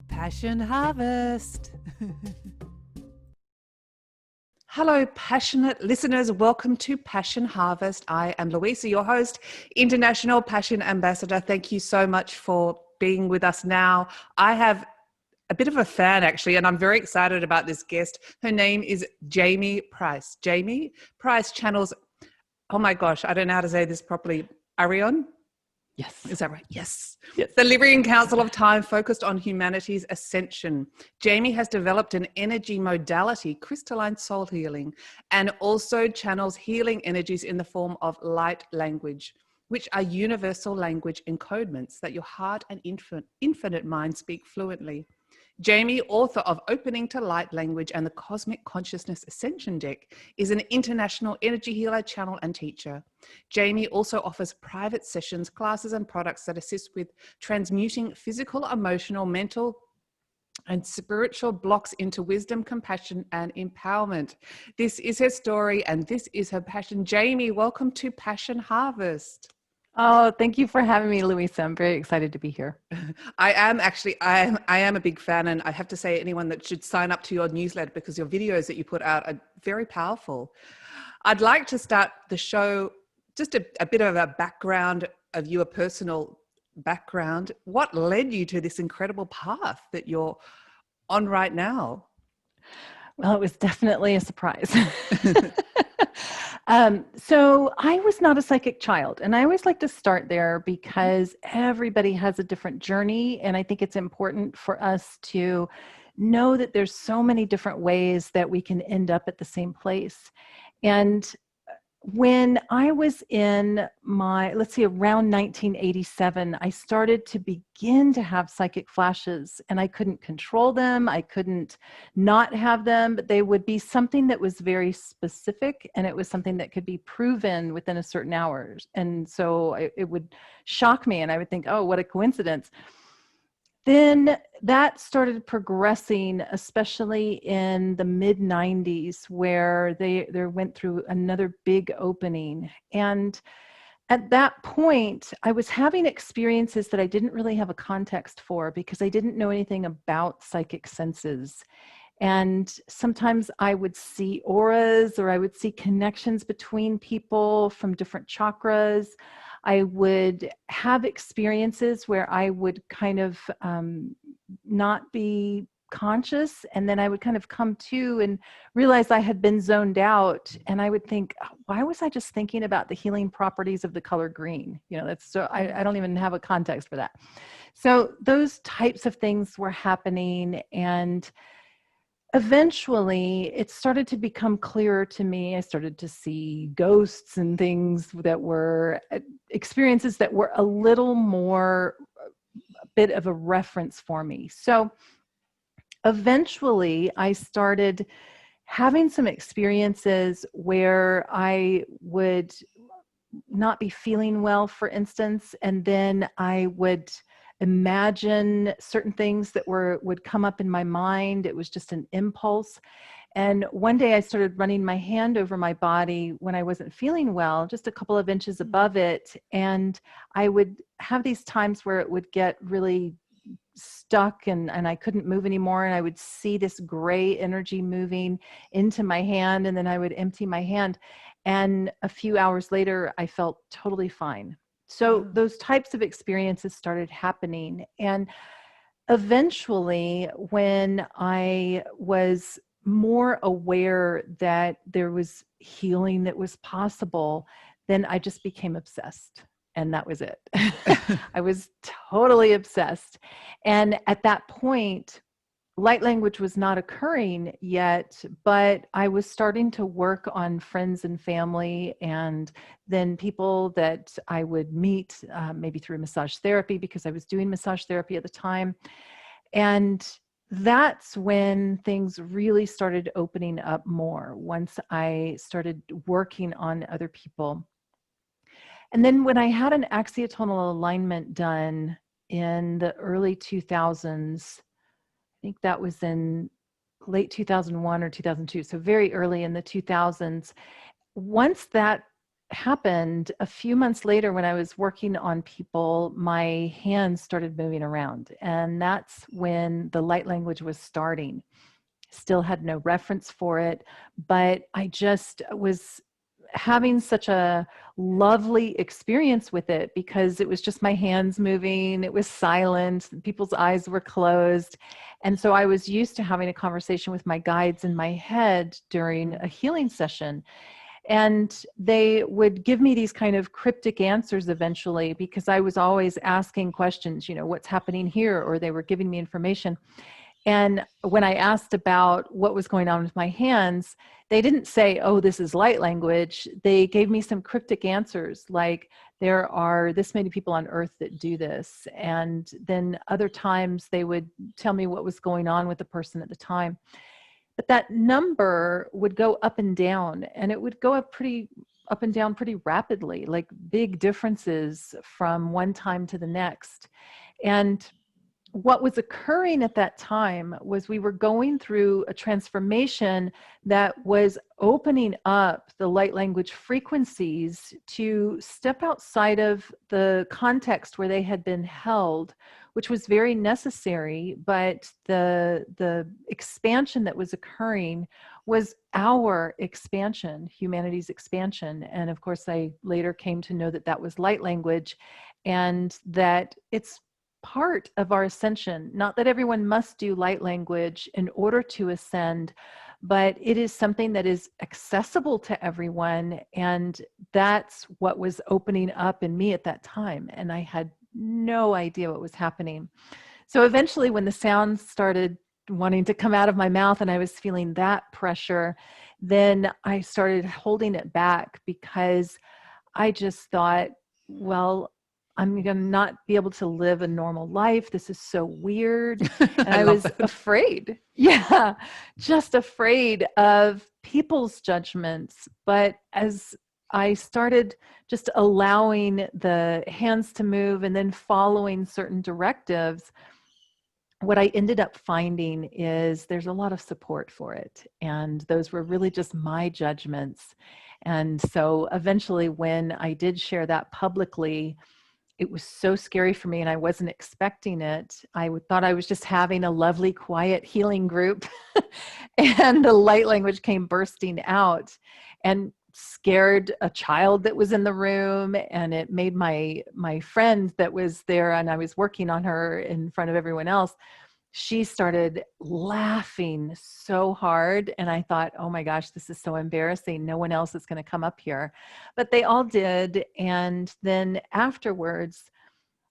Passion Harvest. Hello, passionate listeners. Welcome to Passion Harvest. I am Louisa, your host, International Passion Ambassador. Thank you so much for being with us now. I have a bit of a fan, actually, and I'm very excited about this guest. Her name is Jamye Price. Jamye Price channels, oh my gosh, I don't know how to say this properly, Areon? Yes. Is that right? Yes. Yes. The Lyrian Council of Time focused on humanity's ascension. Jamye has developed an energy modality, Crystalline Soul Healing, and also channels healing energies in the form of light language, which are universal language encodements that your heart and infinite mind speak fluently. Jamye, author of Opening to Light Language and the Cosmic Consciousness Ascension Deck, is an international energy healer, channel, and teacher. Jamye also offers private sessions, classes, and products that assist with transmuting physical, emotional, mental, and spiritual blocks into wisdom, compassion, and empowerment. This is her story, and this is her passion. Jamye, welcome to Passion Harvest. Oh, thank you for having me, Louisa. I'm very excited to be here. I am a big fan, and I have to say anyone that should sign up to your newsletter because your videos that you put out are very powerful. I'd like to start the show, just a bit of a background of your personal background. What led you to this incredible path that you're on right now? Well, it was definitely a surprise. So I was not a psychic child, and I always like to start there because everybody has a different journey, and I think it's important for us to know that there's so many different ways that we can end up at the same place. And when I was in my, let's see, around 1987, I started to begin to have psychic flashes, and I couldn't control them. I couldn't not have them, but they would be something that was very specific, and it was something that could be proven within a certain hours. And so it would shock me, and I would think, oh, what a coincidence. Then that started progressing, especially in the mid 90s, where they went through another big opening. And at that point, I was having experiences that I didn't really have a context for because I didn't know anything about psychic senses. And sometimes I would see auras, or I would see connections between people from different chakras. I would have experiences where I would kind of not be conscious, and then I would kind of come to and realize I had been zoned out, and I would think, why was I just thinking about the healing properties of the color green? You know, that's so I don't even have a context for that. So those types of things were happening, and eventually it started to become clearer to me. I started to see ghosts and things that were experiences that were a little more a bit of a reference for me. So eventually I started having some experiences where I would not be feeling well, for instance, and then I would imagine certain things that would come up in my mind. It was just an impulse. And one day I started running my hand over my body when I wasn't feeling well, just a couple of inches above it. And I would have these times where it would get really stuck, and I couldn't move anymore. And I would see this gray energy moving into my hand, and then I would empty my hand. And a few hours later, I felt totally fine. So those types of experiences started happening. And eventually, when I was more aware that there was healing that was possible, then I just became obsessed. And that was it. I was totally obsessed. And at that point, light language was not occurring yet, but I was starting to work on friends and family, and then people that I would meet, maybe through massage therapy, because I was doing massage therapy at the time. And that's when things really started opening up more, once I started working on other people. And then when I had an axiotonal alignment done in the early 2000s, I think that was in late 2001 or 2002, so very early in the 2000s. Once that happened a few months later when I was working on people, my hands started moving around. And that's when the light language was starting. Still had no reference for it, but I just was having such a lovely experience with it because it was just my hands moving. It was silent. People's eyes were closed. And so I was used to having a conversation with my guides in my head during a healing session. And they would give me these kind of cryptic answers eventually because I was always asking questions, what's happening here? Or they were giving me information. And when I asked about what was going on with my hands, they didn't say, oh, this is light language. They gave me some cryptic answers like, there are this many people on earth that do this. And then other times they would tell me what was going on with the person at the time. But that number would go up and down, and it would go up and down pretty rapidly, like big differences from one time to the next. And what was occurring at that time was we were going through a transformation that was opening up the light language frequencies to step outside of the context where they had been held, which was very necessary. But the expansion that was occurring was our expansion, humanity's expansion. And of course, I later came to know that that was light language, and that it's part of our ascension. Not that everyone must do light language in order to ascend, but it is something that is accessible to everyone. And that's what was opening up in me at that time. And I had no idea what was happening. So eventually, when the sounds started wanting to come out of my mouth and I was feeling that pressure, then I started holding it back because I just thought, well, I'm going to not be able to live a normal life. This is so weird. And I was afraid. Yeah, just afraid of people's judgments. But as I started just allowing the hands to move and then following certain directives, what I ended up finding is there's a lot of support for it. And those were really just my judgments. And so eventually, when I did share that publicly, it was so scary for me and I wasn't expecting it. I thought I was just having a lovely, quiet healing group and the light language came bursting out and scared a child that was in the room. And it made my friend that was there, and I was working on her in front of everyone else, she started laughing so hard. And I thought, oh my gosh, this is so embarrassing. No one else is going to come up here. But they all did. And then afterwards,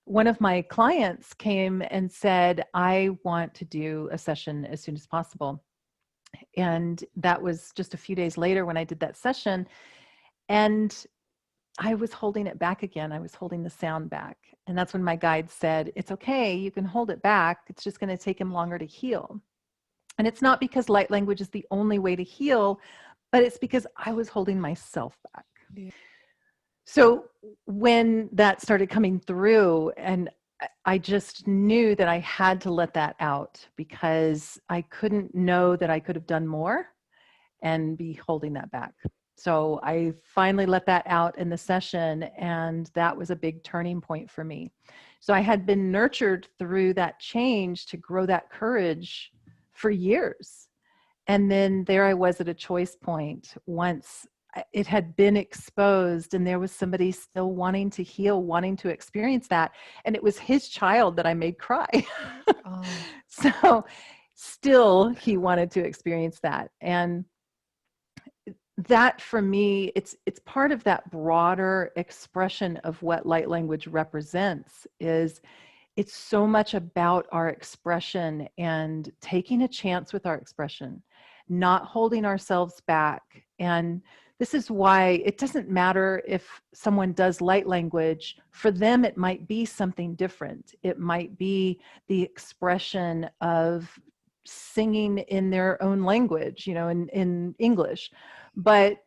one of my clients came and said, I want to do a session as soon as possible. And that was just a few days later when I did that session. And I was holding it back again. I was holding the sound back. And that's when my guide said, it's okay, you can hold it back. It's just going to take him longer to heal. And it's not because light language is the only way to heal, but it's because I was holding myself back. Yeah. So when that started coming through, and I just knew that I had to let that out because I couldn't know that I could have done more and be holding that back. So I finally let that out in the session, and that was a big turning point for me. So I had been nurtured through that change to grow that courage for years. And then there I was at a choice point once it had been exposed and there was somebody still wanting to heal, wanting to experience that. And it was his child that I made cry. Oh. So still he wanted to experience that. And that for me, it's part of that broader expression of what light language represents. Is it's so much about our expression and taking a chance with our expression, not holding ourselves back. And this is why it doesn't matter if someone does light language. For them, it might be something different. It might be the expression of singing in their own language, in English. But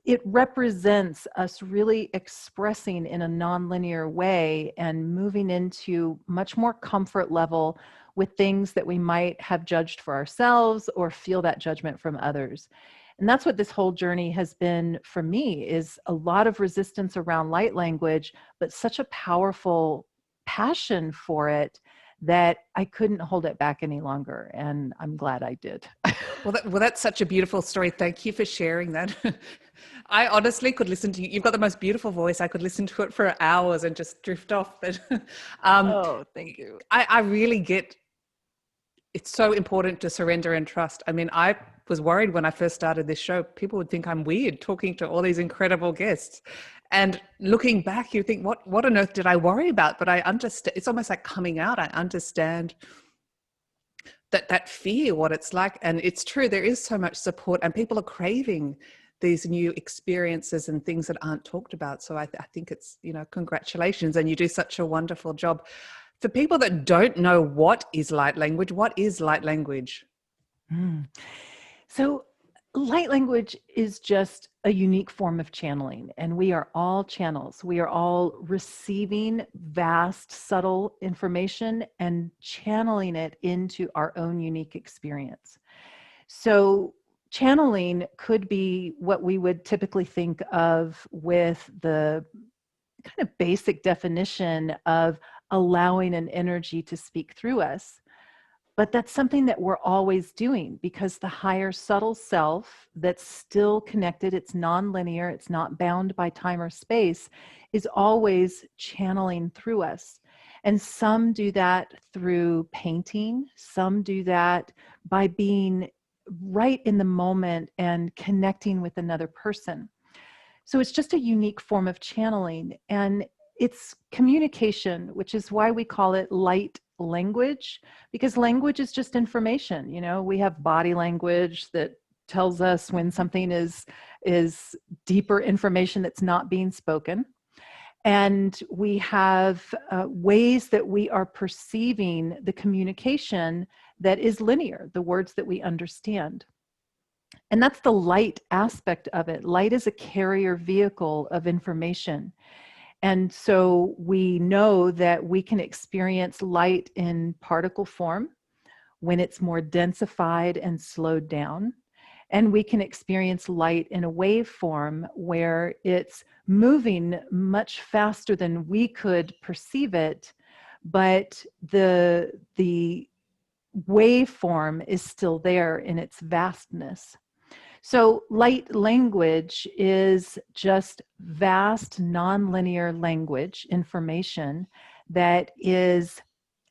it represents us really expressing in a nonlinear way and moving into much more comfort level with things that we might have judged for ourselves or feel that judgment from others. And that's what this whole journey has been for me, is a lot of resistance around light language, but such a powerful passion for it that I couldn't hold it back any longer. And I'm glad I did. Well, that's such a beautiful story. Thank you for sharing that. I honestly could listen to you. You've got the most beautiful voice. I could listen to it for hours and just drift off. But Oh, thank you. I really get, it's so important to surrender and trust. I mean, I was worried when I first started this show, people would think I'm weird talking to all these incredible guests. And looking back, you think, what on earth did I worry about? But I understand, it's almost like coming out. I understand that fear, what it's like. And it's true, there is so much support and people are craving these new experiences and things that aren't talked about. So I think it's, congratulations. And you do such a wonderful job. For people that don't know what is light language, what is light language? So light language is just a unique form of channeling, and we are all channels. We are all receiving vast, subtle information and channeling it into our own unique experience. So channeling could be what we would typically think of with the kind of basic definition of allowing an energy to speak through us. But that's something that we're always doing, because the higher subtle self that's still connected, it's non-linear, it's not bound by time or space, is always channeling through us. And some do that through painting, some do that by being right in the moment and connecting with another person. So it's just a unique form of channeling, and it's communication, which is why we call it light language, because language is just information. We have body language that tells us when something is deeper information that's not being spoken. And we have ways that we are perceiving the communication that is linear, the words that we understand. And that's the light aspect of it. Light is a carrier vehicle of information. And so we know that we can experience light in particle form when it's more densified and slowed down. And we can experience light in a wave form where it's moving much faster than we could perceive it, but the wave form is still there in its vastness. So light language is just vast, nonlinear language, information that is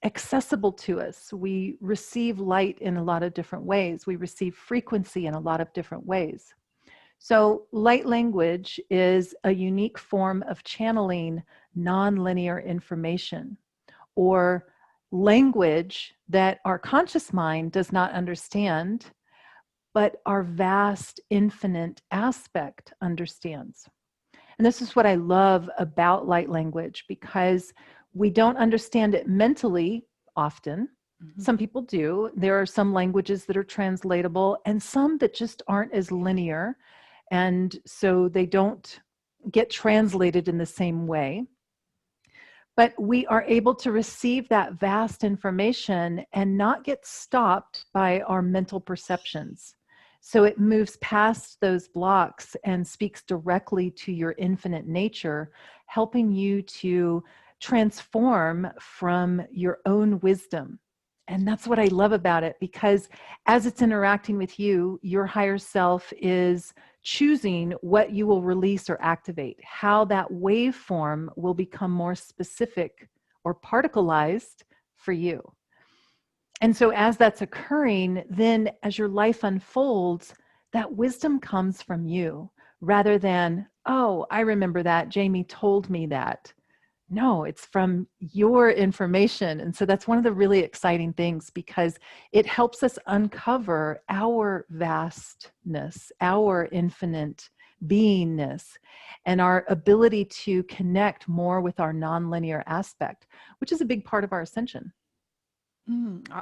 accessible to us. We receive light in a lot of different ways. We receive frequency in a lot of different ways. So light language is a unique form of channeling nonlinear information, or language that our conscious mind does not understand, but our vast, infinite aspect understands. And this is what I love about light language, because we don't understand it mentally often. Mm-hmm. Some people do. There are some languages that are translatable and some that just aren't as linear. And so they don't get translated in the same way. But we are able to receive that vast information and not get stopped by our mental perceptions. So it moves past those blocks and speaks directly to your infinite nature, helping you to transform from your own wisdom. And that's what I love about it, because as it's interacting with you, your higher self is choosing what you will release or activate, how that waveform will become more specific or particleized for you. And so as that's occurring, then as your life unfolds, that wisdom comes from you rather than, oh, I remember that, Jamie told me that. No, it's from your information. And so that's one of the really exciting things, because it helps us uncover our vastness, our infinite beingness, and our ability to connect more with our nonlinear aspect, which is a big part of our ascension.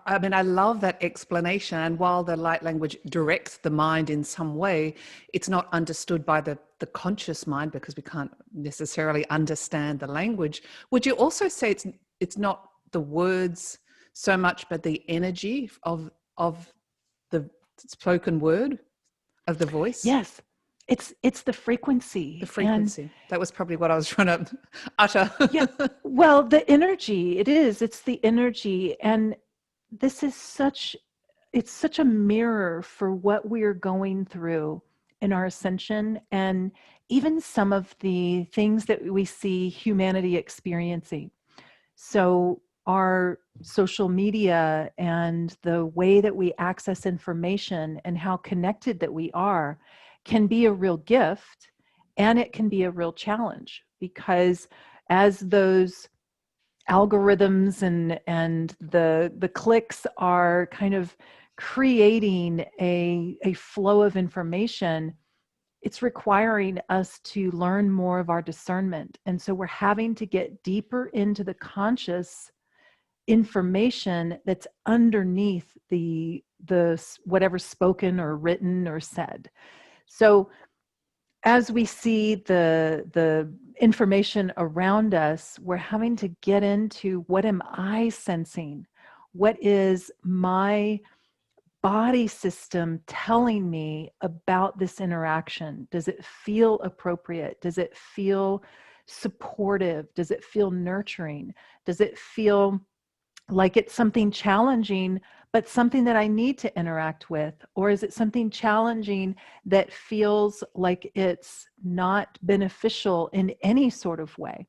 I mean, I love that explanation. And while the light language directs the mind in some way, it's not understood by the conscious mind, because we can't necessarily understand the language. Would you also say it's not the words so much, but the energy of the spoken word? Of the voice? Yes. It's the frequency. The frequency. That was probably what I was trying to utter. Yeah. Well, the energy, it's the energy. And this is it's such a mirror for what we are going through in our ascension, and even some of the things that we see humanity experiencing. So our social media and the way that we access information and how connected that we are can be a real gift, and it can be a real challenge, because as those algorithms and the clicks are kind of creating a flow of information, it's requiring us to learn more of our discernment. And so we're having to get deeper into the conscious information that's underneath the whatever spoken or written or said. So as we see the information around us, we're having to get into, what am I sensing? What is my body system telling me about this interaction? Does it feel appropriate? Does it feel supportive? Does it feel nurturing? Does it feel like it's something challenging, but something that I need to interact with? Or is it something challenging that feels like it's not beneficial in any sort of way?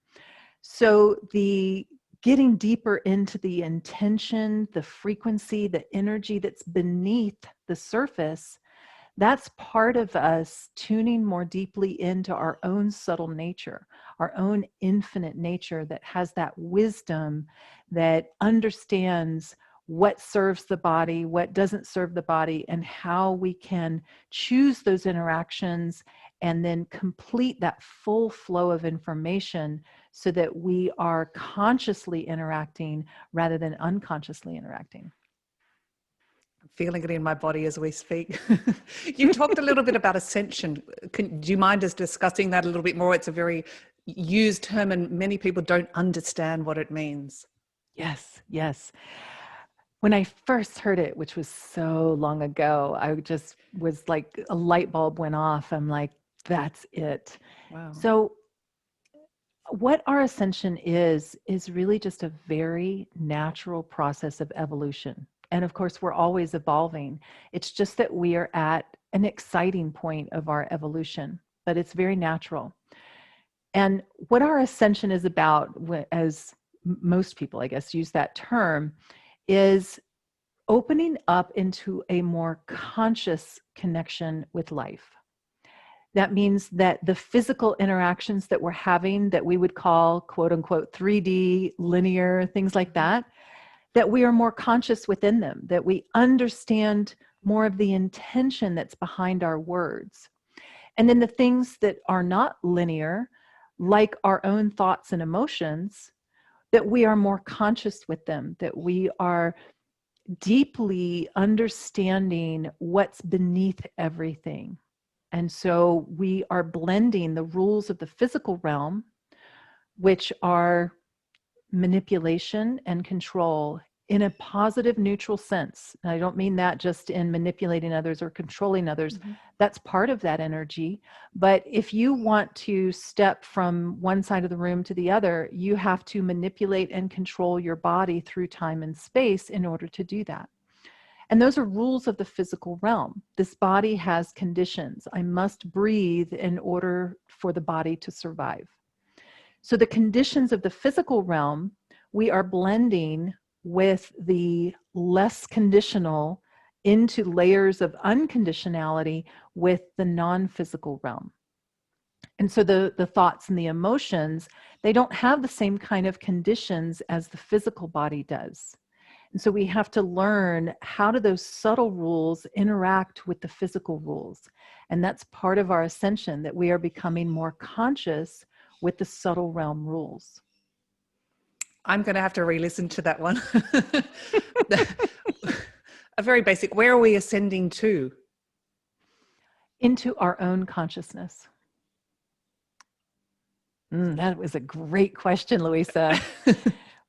So the getting deeper into the intention, the frequency, the energy that's beneath the surface, that's part of us tuning more deeply into our own subtle nature, our own infinite nature that has that wisdom, that understands what serves the body, what doesn't serve the body, and how we can choose those interactions and then complete that full flow of information so that we are consciously interacting rather than unconsciously interacting. Feeling it in my body as we speak. You talked a little bit about ascension. Do you mind us discussing that a little bit more? It's a very used term and many people don't understand what it means. Yes, yes. When I first heard it, which was so long ago, I just was like, a light bulb went off. I'm like, that's it. Wow. So what our ascension is really just a very natural process of evolution. And of course, we're always evolving. It's just that we are at an exciting point of our evolution, but it's very natural. And what our ascension is about, as most people, I guess, use that term, is opening up into a more conscious connection with life. That means that the physical interactions that we're having, that we would call quote unquote 3D, linear, things like that we are more conscious within them, that we understand more of the intention that's behind our words. And then the things that are not linear, like our own thoughts and emotions, that we are more conscious with them, that we are deeply understanding what's beneath everything. And so we are blending the rules of the physical realm, which are manipulation and control, in a positive, neutral sense. And I don't mean that just in manipulating others or controlling others. Mm-hmm. That's part of that energy. But if you want to step from one side of the room to the other, you have to manipulate and control your body through time and space in order to do that. And those are rules of the physical realm. This body has conditions. I must breathe in order for the body to survive. So the conditions of the physical realm, we are blending with the less conditional into layers of unconditionality with the non-physical realm. And so the thoughts and the emotions, they don't have the same kind of conditions as the physical body does. And so we have to learn, how do those subtle rules interact with the physical rules? And that's part of our ascension, that we are becoming more conscious with the subtle realm rules. I'm going to have to re-listen to that one. A very basic, where are we ascending to? Into our own consciousness. That was a great question, Louisa.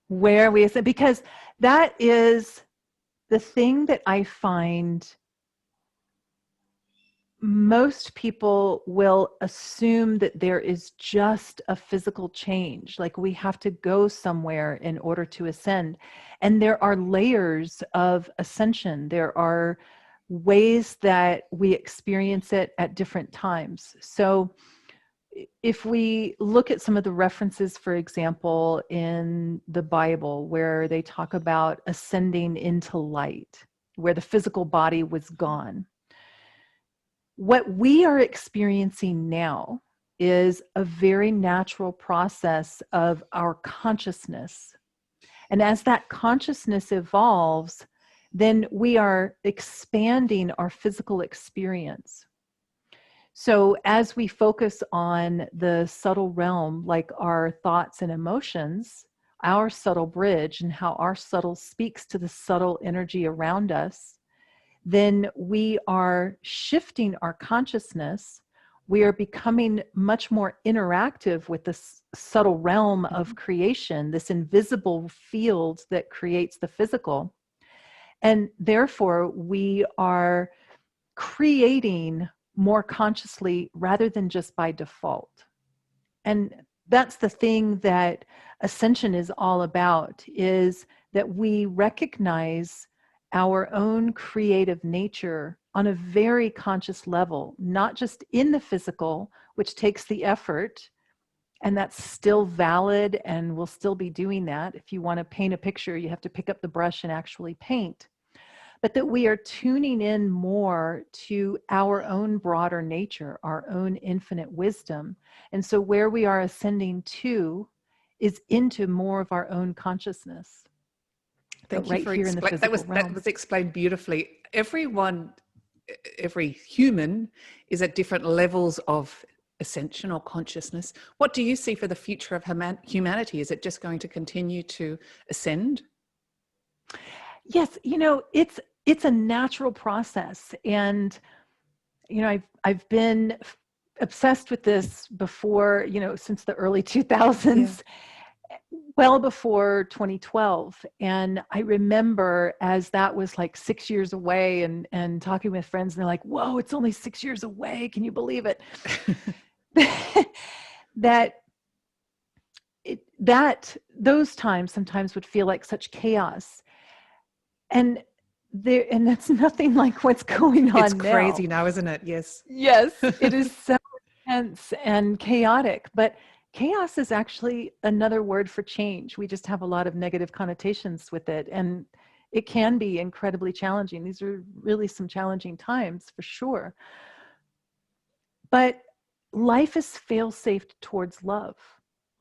Where are we ascend? Because that is the thing that I find most people will assume that there is just a physical change, like we have to go somewhere in order to ascend. And there are layers of ascension. There are ways that we experience it at different times. So if we look at some of the references, for example, in the Bible, where they talk about ascending into light, where the physical body was gone, what we are experiencing now is a very natural process of our consciousness. And as that consciousness evolves, then we are expanding our physical experience. So as we focus on the subtle realm, like our thoughts and emotions, our subtle bridge, and how our subtle speaks to the subtle energy around us, then we are shifting our consciousness. We are becoming much more interactive with this subtle realm of creation, this invisible field that creates the physical. And therefore, we are creating more consciously rather than just by default. And that's the thing that ascension is all about, is that we recognize our own creative nature on a very conscious level, not just in the physical, which takes the effort, and that's still valid, and we'll still be doing that. If you want to paint a picture, you have to pick up the brush and actually paint. But that we are tuning in more to our own broader nature, our own infinite wisdom. And so where we are ascending to is into more of our own consciousness. Thank you right for here in the physical that realm. was explained beautifully. Every human is at different levels of ascension or consciousness. What do you see for the future of humanity? Is it just going to continue to ascend? Yes, it's a natural process. And I've been obsessed with this before, since the early 2000s. Yeah. Well before 2012. And I remember as that was like 6 years away, and talking with friends, and they're like, whoa, it's only 6 years away. Can you believe it? Those times sometimes would feel like such chaos. And that's nothing like what's going on now. It's crazy now, isn't it? Yes. Yes, it is so intense and chaotic. But chaos is actually another word for change. We just have a lot of negative connotations with it. And it can be incredibly challenging. These are really some challenging times for sure. But life is fail-safe towards love.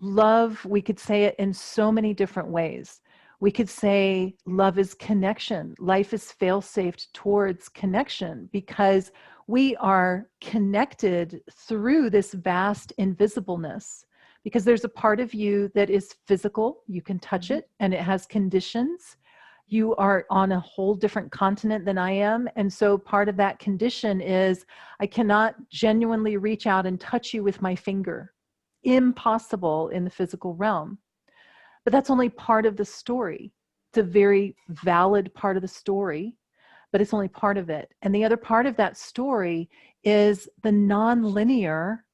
Love, we could say it in so many different ways. We could say love is connection. Life is fail-safe towards connection, because we are connected through this vast invisibleness. Because there's a part of you that is physical, you can touch it, and it has conditions. You are on a whole different continent than I am. And so part of that condition is I cannot genuinely reach out and touch you with my finger. Impossible in the physical realm. But that's only part of the story. It's a very valid part of the story, but it's only part of it. And the other part of that story is the non-linear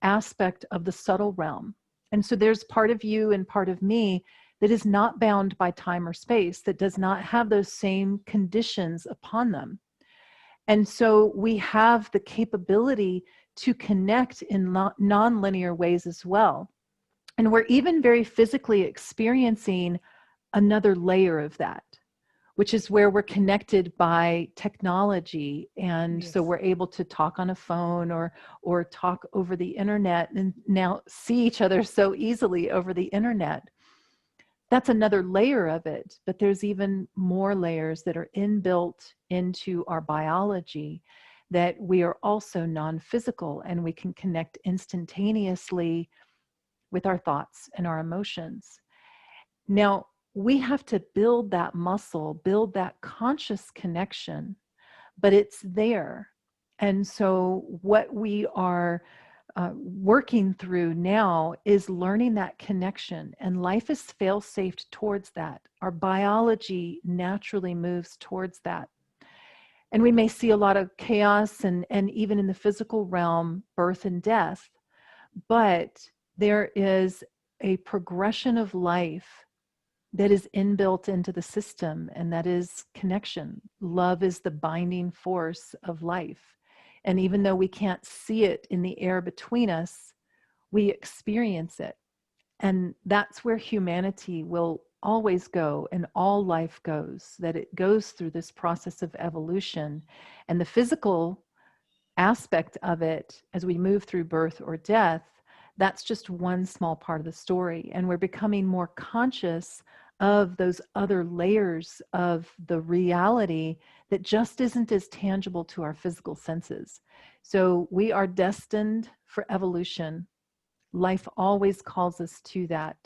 aspect of the subtle realm. And so there's part of you and part of me that is not bound by time or space, that does not have those same conditions upon them. And so we have the capability to connect in non-linear ways as well. And we're even very physically experiencing another layer of that, which is where we're connected by technology. And yes. So we're able to talk on a phone or talk over the internet, and now see each other so easily over the internet. That's another layer of it, but there's even more layers that are inbuilt into our biology, that we are also non-physical, and we can connect instantaneously with our thoughts and our emotions. Now, we have to build that muscle, build that conscious connection, but it's there. And so what we are working through now is learning that connection, and life is fail-safe towards that. Our biology naturally moves towards that. And we may see a lot of chaos and even in the physical realm, birth and death. But there is a progression of life that is inbuilt into the system, and that is connection. Love is the binding force of life. And even though we can't see it in the air between us, we experience it. And that's where humanity will always go, and all life goes, that it goes through this process of evolution. And the physical aspect of it, as we move through birth or death, that's just one small part of the story. And we're becoming more conscious of those other layers of the reality that just isn't as tangible to our physical senses. So we are destined for evolution. Life always calls us to that.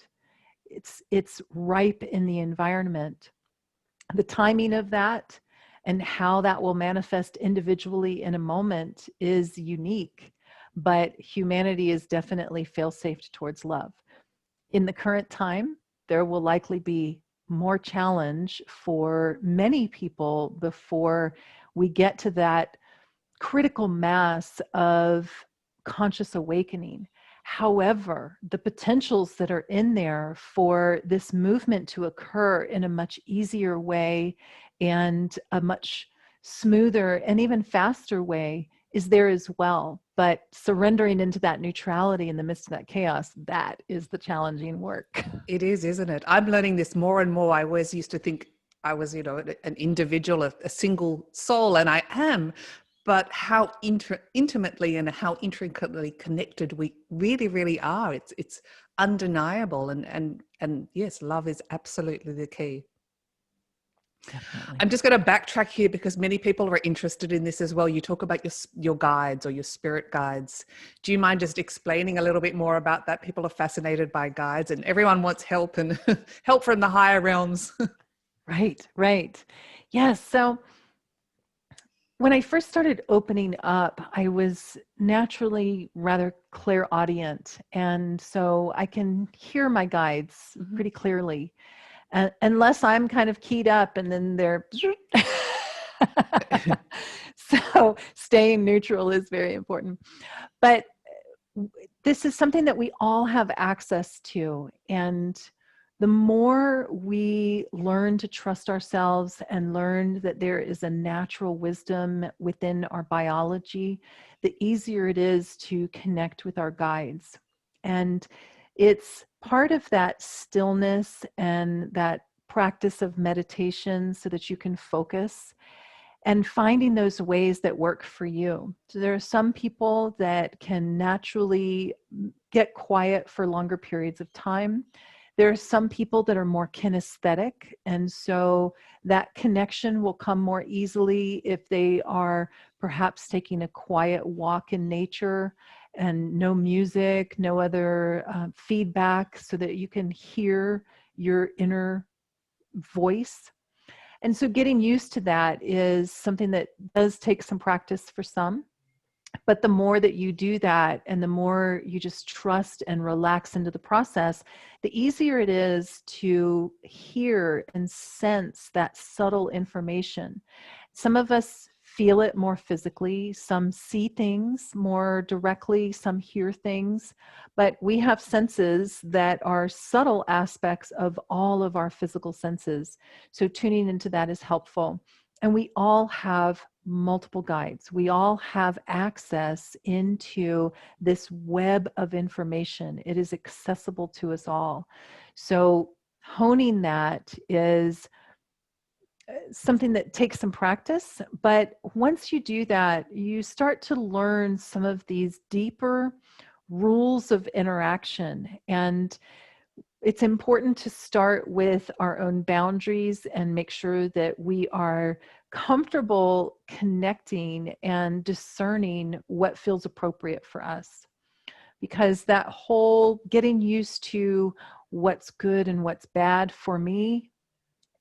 It's ripe in the environment. The timing of that and how that will manifest individually in a moment is unique, but humanity is definitely fail-safe towards love. In the current time, there will likely be more challenge for many people before we get to that critical mass of conscious awakening. However, the potentials that are in there for this movement to occur in a much easier way and a much smoother and even faster way is there as well. But surrendering into that neutrality in the midst of that chaos, that is the challenging work. It is, isn't it? I'm learning this more and more. I always used to think I was, an individual, a single soul, and I am. But how intimately and how intricately connected we really, really are. It's undeniable. And yes, love is absolutely the key. Definitely. I'm just going to backtrack here because many people are interested in this as well. You talk about your guides or your spirit guides. Do you mind just explaining a little bit more about that? People are fascinated by guides, and everyone wants help and help from the higher realms. Right. Yes. So when I first started opening up, I was naturally rather clairaudient. And so I can hear my guides pretty clearly. Unless I'm kind of keyed up and then they're so staying neutral is very important. But this is something that we all have access to, and the more we learn to trust ourselves and learn that there is a natural wisdom within our biology, the easier it is to connect with our guides. And it's part of that stillness and that practice of meditation so that you can focus and finding those ways that work for you. So there are some people that can naturally get quiet for longer periods of time. There are some people that are more kinesthetic, and so that connection will come more easily if they are perhaps taking a quiet walk in nature and no music, no other feedback, so that you can hear your inner voice. And so getting used to that is something that does take some practice for some. But the more that you do that and the more you just trust and relax into the process, the easier it is to hear and sense that subtle information. Some of us feel it more physically, some see things more directly, some hear things, but we have senses that are subtle aspects of all of our physical senses. So tuning into that is helpful. And we all have multiple guides. We all have access into this web of information. It is accessible to us all. So honing that is something that takes some practice, but once you do that, you start to learn some of these deeper rules of interaction. And it's important to start with our own boundaries and make sure that we are comfortable connecting and discerning what feels appropriate for us. Because that whole getting used to what's good and what's bad for me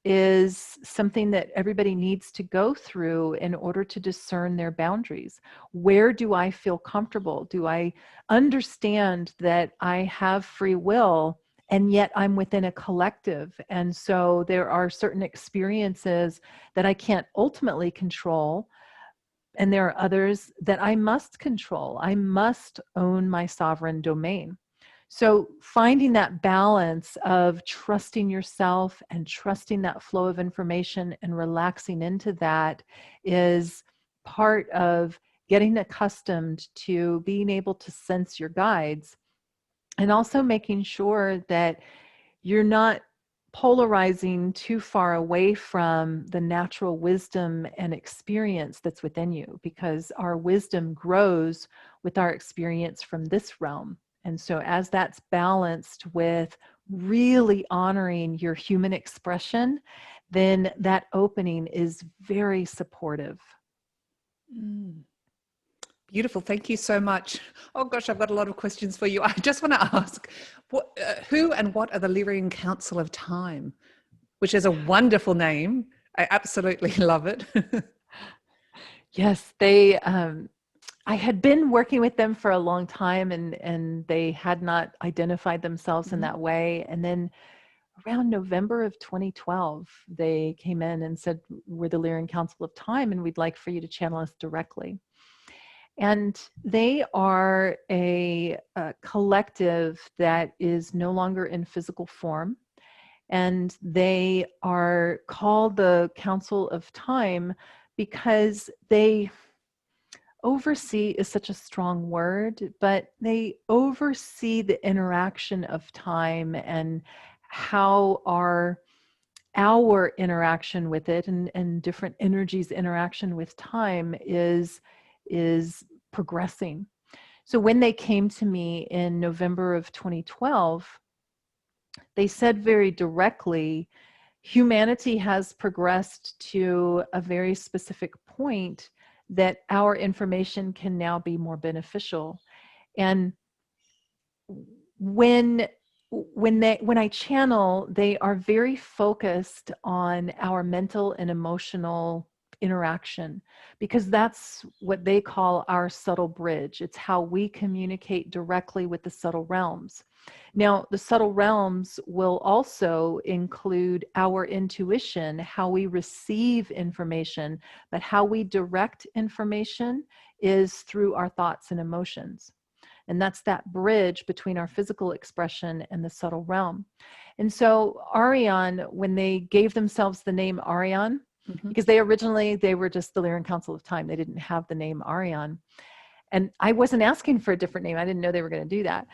is something that everybody needs to go through in order to discern their boundaries. Where do I feel comfortable? Do I understand that I have free will and yet I'm within a collective. And so there are certain experiences that I can't ultimately control. And there are others that I must control. I must own my sovereign domain. So finding that balance of trusting yourself and trusting that flow of information and relaxing into that is part of getting accustomed to being able to sense your guides, and also making sure that you're not polarizing too far away from the natural wisdom and experience that's within you, because our wisdom grows with our experience from this realm. And so as that's balanced with really honoring your human expression, then that opening is very supportive. Mm. Beautiful. Thank you so much. Oh gosh, I've got a lot of questions for you. I just want to ask, who and what are the Lyrian Council of Time? Which is a wonderful name. I absolutely love it. Yes, I had been working with them for a long time, and they had not identified themselves in that way. And then around November of 2012, they came in and said, we're the Lyran Council of Time, and we'd like for you to channel us directly. And they are a collective that is no longer in physical form. And they are called the Council of Time because they oversee is such a strong word, but they oversee the interaction of time and how our interaction with it and different energies interaction with time is progressing. So when they came to me in November of 2012, they said very directly, humanity has progressed to a very specific point that our information can now be more beneficial. And when I channel, they are very focused on our mental and emotional interaction, because that's what they call our subtle bridge. It's how we communicate directly with the subtle realms. Now, the subtle realms will also include our intuition, how we receive information, but how we direct information is through our thoughts and emotions. And that's that bridge between our physical expression and the subtle realm. And so Areon, when they gave themselves the name Areon, because they were just the Lyran Council of Time. They didn't have the name Areon. And I wasn't asking for a different name. I didn't know they were going to do that.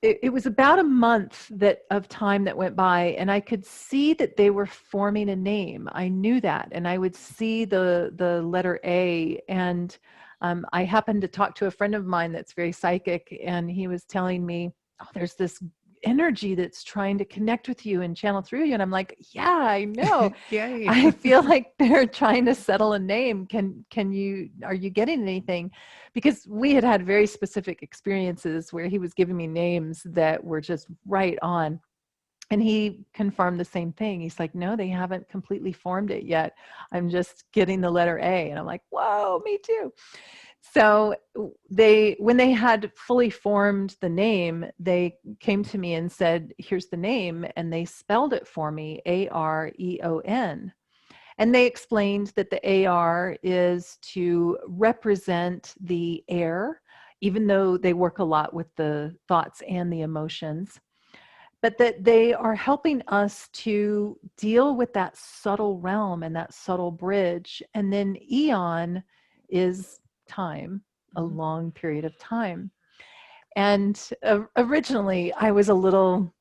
It was about a month of time that went by, and I could see that they were forming a name. I knew that, and I would see the letter A. And I happened to talk to a friend of mine that's very psychic, and he was telling me, oh, there's this energy that's trying to connect with you and channel through you. And I'm like, yeah, I know. Yay. I feel like they're trying to settle a name. Are you getting anything? Because we had very specific experiences where he was giving me names that were just right on. And he confirmed the same thing. He's like, no, they haven't completely formed it yet. I'm just getting the letter A. And I'm like, whoa, me too. So when they had fully formed the name, they came to me and said, here's the name. And they spelled it for me, Areon. And they explained that the AR is to represent the air, even though they work a lot with the thoughts and the emotions, but that they are helping us to deal with that subtle realm and that subtle bridge. And then Eon is time, a long period of time. And originally I was a little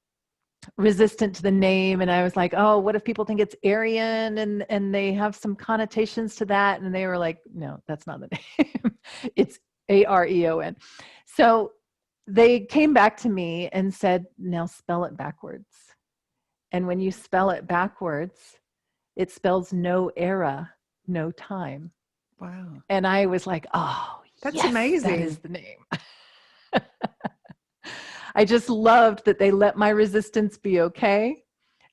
resistant to the name, and I was like, oh, what if people think it's Areon and they have some connotations to that? And they were like, no, that's not the name. It's Areon. So they came back to me and said, now spell it backwards. And when you spell it backwards, it spells no era, no time. Wow. And I was like, oh, that's yes, amazing. That is the name. I just loved that they let my resistance be okay.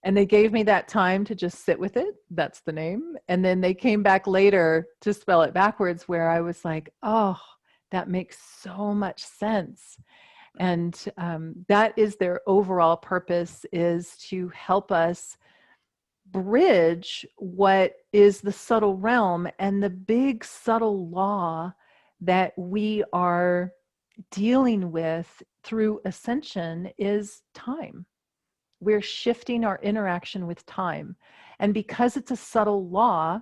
And they gave me that time to just sit with it. That's the name. And then they came back later to spell it backwards, where I was like, oh, that makes so much sense. And that is their overall purpose, is to help us bridge what is the subtle realm and the big subtle law that we are dealing with through ascension is time. We're shifting our interaction with time. And because it's a subtle law,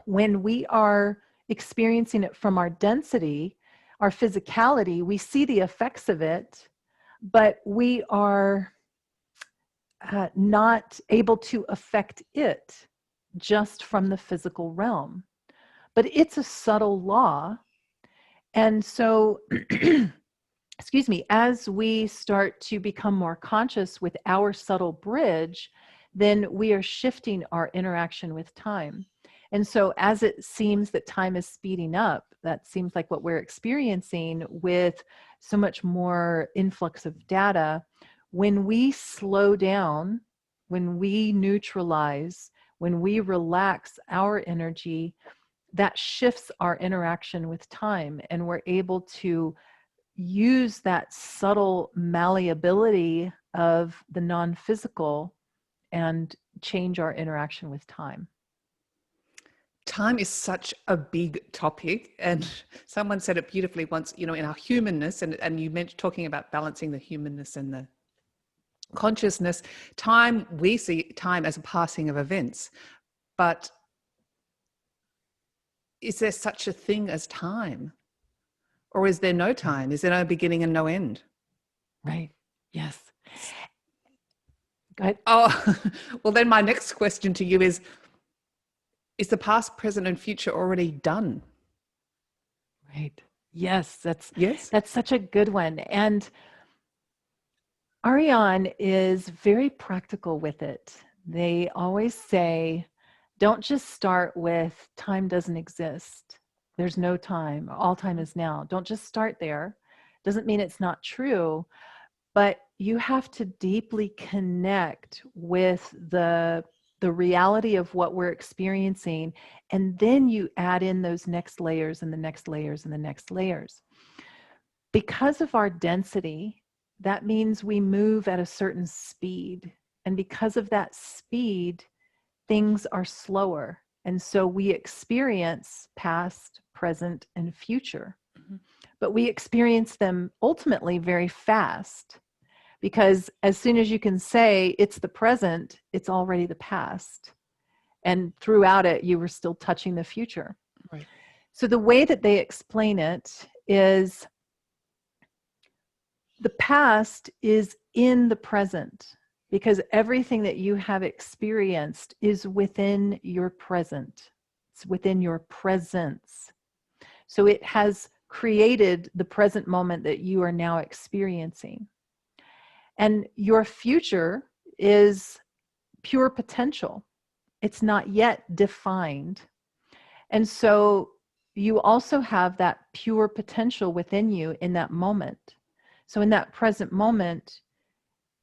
when we are experiencing it from our density, our physicality, we see the effects of it, but we are not able to affect it just from the physical realm. But it's a subtle law. And so, excuse me, as we start to become more conscious with our subtle bridge, then we are shifting our interaction with time. And so as it seems that time is speeding up, that seems like what we're experiencing with so much more influx of data. When we slow down, when we neutralize, when we relax our energy, that shifts our interaction with time, and we're able to use that subtle malleability of the non-physical and change our interaction with time. Time is such a big topic, and someone said it beautifully once, in our humanness, and you mentioned talking about balancing the humanness and the consciousness. Time, we see time as a passing of events, but is there such a thing as time? Or is there no time? Is there no beginning and no end? Right. Yes. Go ahead. Oh, well, then my next question to you is the past, present, and future already done? Right. Yes, that's Yes. such a good one. And Areon is very practical with it. They always say, don't just start with time doesn't exist. There's no time. All time is now. Don't just start there. Doesn't mean it's not true, but you have to deeply connect with the reality of what we're experiencing, and then you add in those next layers and the next layers and the next layers. Because of our density, that means we move at a certain speed. And because of that speed, things are slower. And so we experience past, present, and future. Mm-hmm. But we experience them ultimately very fast, because as soon as you can say it's the present, it's already the past. And throughout it, you were still touching the future. Right. So the way that they explain it is the past is in the present, because everything that you have experienced is within your present. It's within your presence. So it has created the present moment that you are now experiencing. And your future is pure potential. It's not yet defined. And so you also have that pure potential within you in that moment. So in that present moment,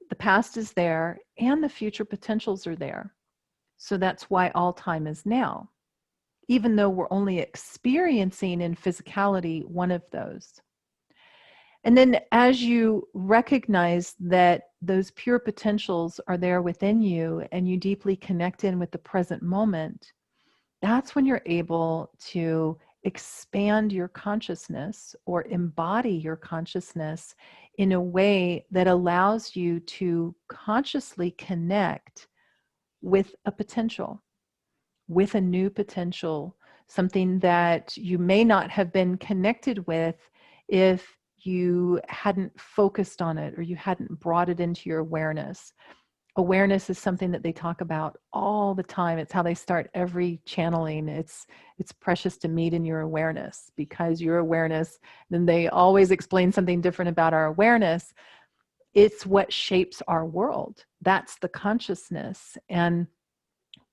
the past is there and the future potentials are there. So that's why all time is now, even though we're only experiencing in physicality one of those. And then as you recognize that those pure potentials are there within you and you deeply connect in with the present moment, that's when you're able to expand your consciousness or embody your consciousness in a way that allows you to consciously connect with a potential, with a new potential, something that you may not have been connected with if you hadn't focused on it or you hadn't brought it into your awareness. Awareness is something that they talk about all the time. It's how they start every channeling. It's precious to meet in your awareness, because your awareness, then they always explain something different about our awareness. It's what shapes our world. That's the consciousness. And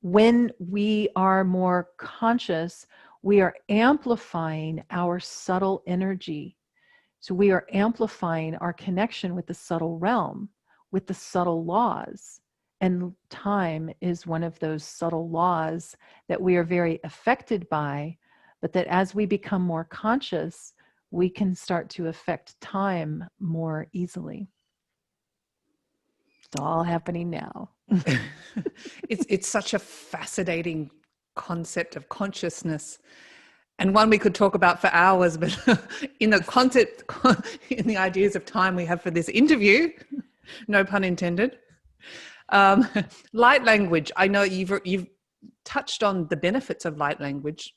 when we are more conscious, we are amplifying our subtle energy. So we are amplifying our connection with the subtle realm, with the subtle laws. And time is one of those subtle laws that we are very affected by, but that as we become more conscious, we can start to affect time more easily. It's all happening now. It's such a fascinating concept of consciousness, and one we could talk about for hours, but in the concept, in the ideas of time we have for this interview, no pun intended. Light language. I know you've touched on the benefits of light language.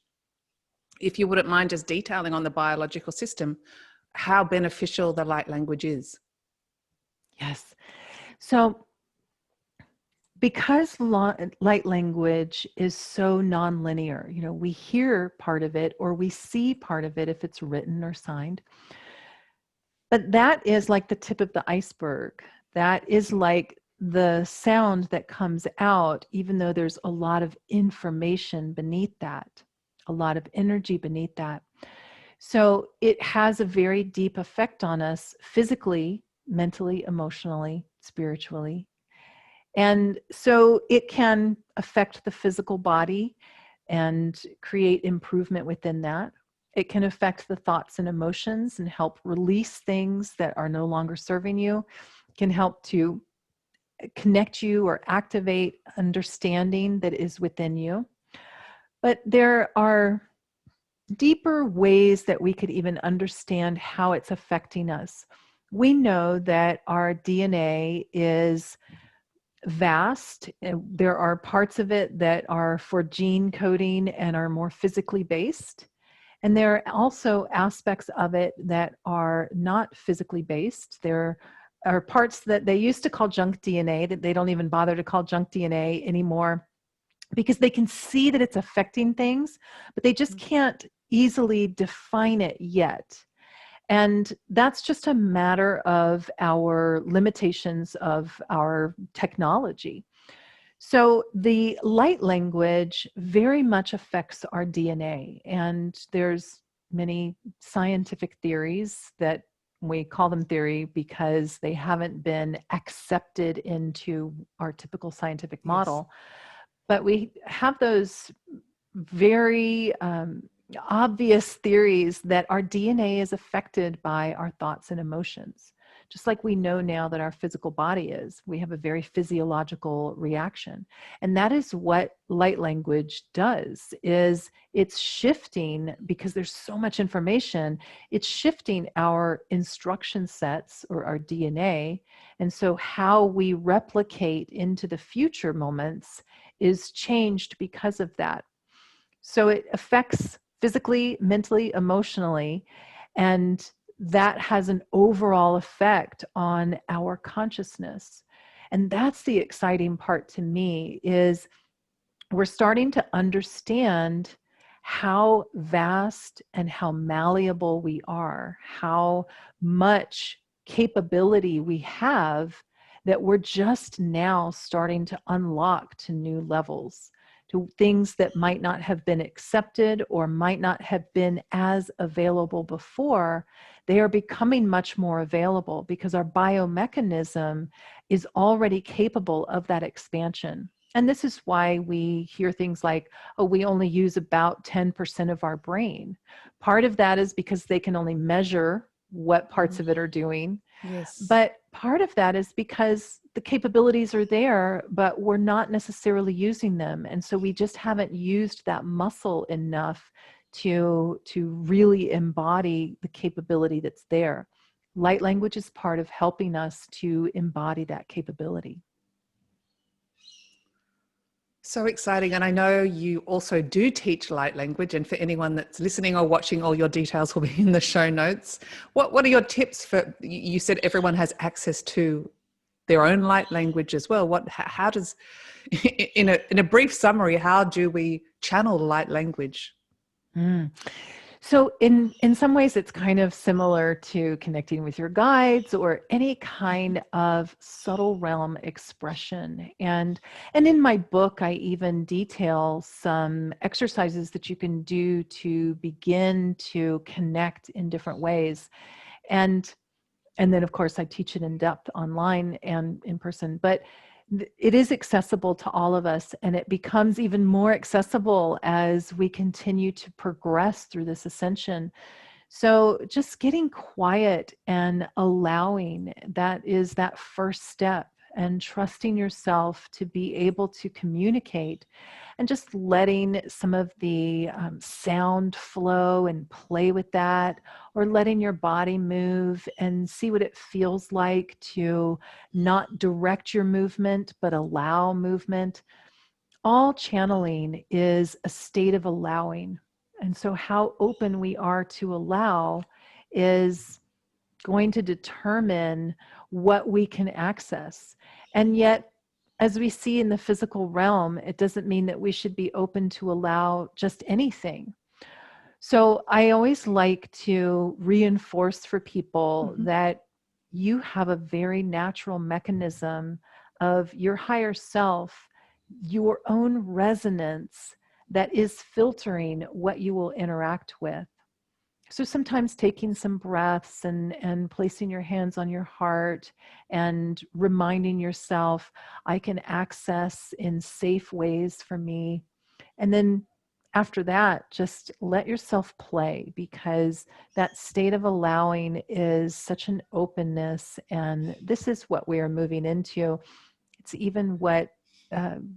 If you wouldn't mind just detailing on the biological system, how beneficial the light language is. Yes. So because light language is so nonlinear, we hear part of it or we see part of it if it's written or signed. But that is like the tip of the iceberg. That is like the sound that comes out, even though there's a lot of information beneath that, a lot of energy beneath that. So it has a very deep effect on us physically, mentally, emotionally, spiritually. And so it can affect the physical body and create improvement within that. It can affect the thoughts and emotions and help release things that are no longer serving you. It can help to connect you or activate understanding that is within you. But there are deeper ways that we could even understand how it's affecting us. We know that our DNA is vast. There are parts of it that are for gene coding and are more physically based. And there are also aspects of it that are not physically based. There are parts that they used to call junk DNA that they don't even bother to call junk DNA anymore because they can see that it's affecting things, but they just can't easily define it yet. And that's just a matter of our limitations of our technology. So the light language very much affects our DNA. And there's many scientific theories that we call them theory because they haven't been accepted into our typical scientific model. But we have those very obvious theories that our DNA is affected by our thoughts and emotions. Just like we know now that our physical body is, we have a very physiological reaction. And that is what light language does, is it's shifting, because there's so much information, it's shifting our instruction sets or our DNA. And so how we replicate into the future moments is changed because of that. So it affects physically, mentally, emotionally, and that has an overall effect on our consciousness. And that's the exciting part to me, is we're starting to understand how vast and how malleable we are, how much capability we have that we're just now starting to unlock to new levels, to things that might not have been accepted or might not have been as available before. They are becoming much more available because our biomechanism is already capable of that expansion. And this is why we hear things like, oh, we only use about 10% of our brain. Part of that is because they can only measure what parts of it are doing. Yes. But part of that is because the capabilities are there, but we're not necessarily using them. And so we just haven't used that muscle enough to really embody the capability that's there. Light language is part of helping us to embody that capability. So exciting. And I know you also do teach light language. And for anyone that's listening or watching, all your details will be in the show notes. What are your tips for, you said everyone has access to their own light language as well. How does, in a brief summary, how do we channel light language? So in some ways, it's kind of similar to connecting with your guides or any kind of subtle realm expression. And in my book, I even detail some exercises that you can do to begin to connect in different ways. And then, of course, I teach it in depth online and in person. But it is accessible to all of us, and it becomes even more accessible as we continue to progress through this ascension. So just getting quiet and allowing, that is that first step, and trusting yourself to be able to communicate, and just letting some of the sound flow and play with that, or letting your body move and see what it feels like to not direct your movement, but allow movement. All channeling is a state of allowing. And so, how open we are to allow is going to determine what we can access. And yet, as we see in the physical realm, it doesn't mean that we should be open to allow just anything. So, I always like to reinforce for people that you have a very natural mechanism of your higher self, your own resonance that is filtering what you will interact with. So sometimes taking some breaths and placing your hands on your heart and reminding yourself, I can access in safe ways for me. And then after that, just let yourself play, because that state of allowing is such an openness. And this is what we are moving into. It's even what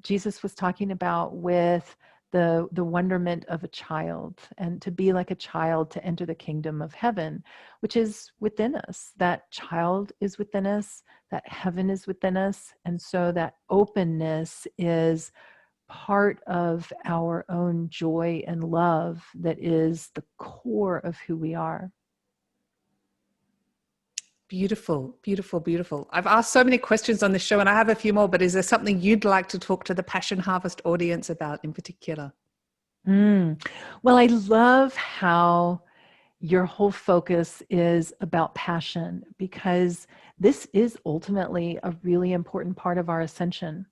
Jesus was talking about with the wonderment of a child, and to be like a child to enter the kingdom of heaven, which is within us. That child is within us, that heaven is within us. And so that openness is part of our own joy and love that is the core of who we are. Beautiful, beautiful, beautiful. I've asked so many questions on this show, and I have a few more, but is there something you'd like to talk to the Passion Harvest audience about in particular? Well, I love how your whole focus is about passion, because this is ultimately a really important part of our ascension.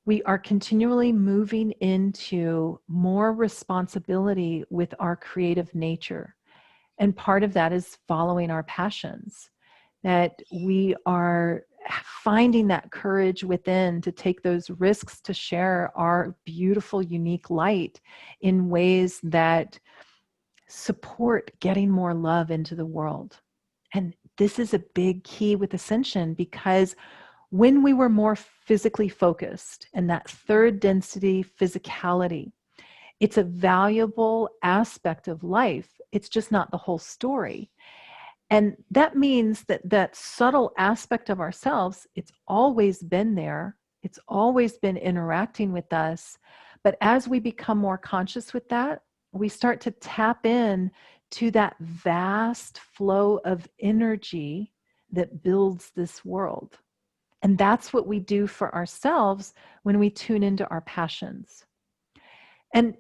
We are continually moving into more responsibility with our creative nature. And part of that is following our passions, that we are finding that courage within to take those risks, to share our beautiful, unique light in ways that support getting more love into the world. And this is a big key with ascension, because when we were more physically focused, and that third density physicality, it's a valuable aspect of life. It's just not the whole story. And that means that that subtle aspect of ourselves, it's always been there. It's always been interacting with us. But as we become more conscious with that, we start to tap in to that vast flow of energy that builds this world. And that's what we do for ourselves when we tune into our passions. And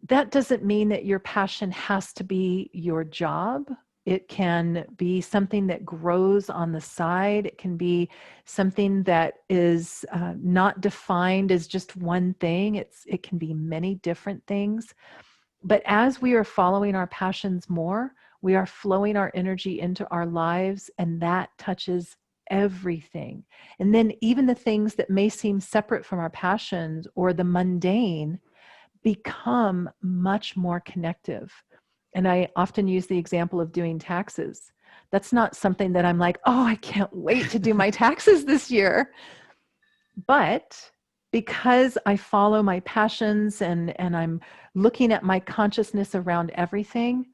that doesn't mean that your passion has to be your job. It can be something that grows on the side. It can be something that is not defined as just one thing. It can be many different things. But as we are following our passions more, we are flowing our energy into our lives, and that touches everything. And then even the things that may seem separate from our passions or the mundane become much more connective. And I often use the example of doing taxes. That's not something that I'm like, oh, I can't wait to do my taxes this year. But because I follow my passions and I'm looking at my consciousness around everything,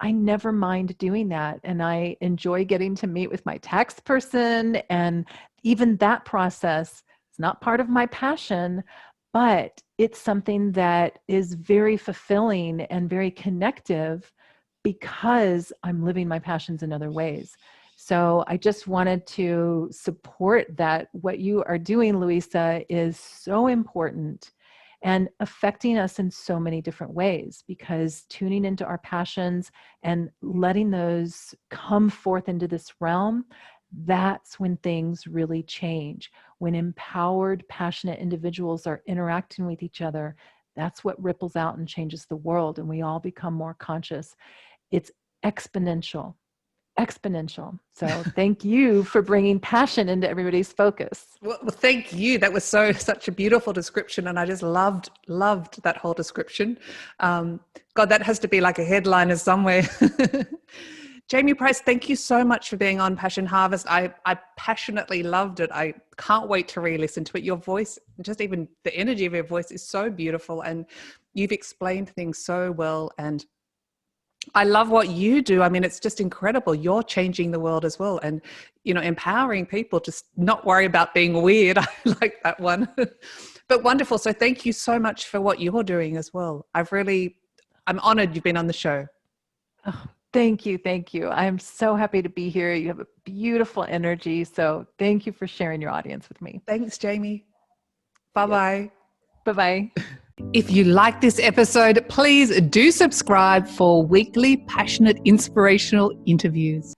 I never mind doing that. And I enjoy getting to meet with my tax person. And even that process is not part of my passion, but it's something that is very fulfilling and very connective, because I'm living my passions in other ways. So I just wanted to support that. What you are doing, Louisa, is so important and affecting us in so many different ways, because tuning into our passions and letting those come forth into this realm, that's when things really change. When empowered, passionate individuals are interacting with each other, that's what ripples out and changes the world, and we all become more conscious. It's exponential. exponential. So thank you for bringing passion into everybody's focus. Well, thank you. That was such a beautiful description, and I just loved that whole description. God, that has to be like a headliner somewhere. Jamye Price, thank you so much for being on Passion Harvest. I passionately loved it. I can't wait to re-listen to it. Your voice, just even the energy of your voice is so beautiful, and you've explained things so well. And I love what you do. I mean, it's just incredible. You're changing the world as well, and, empowering people to not worry about being weird. I like that one. But wonderful. So thank you so much for what you're doing as well. I'm honored you've been on the show. Oh, thank you. Thank you. I'm so happy to be here. You have a beautiful energy. So thank you for sharing your audience with me. Thanks, Jamye. Bye-bye. Bye-bye. If you like this episode, please do subscribe for weekly passionate, inspirational interviews.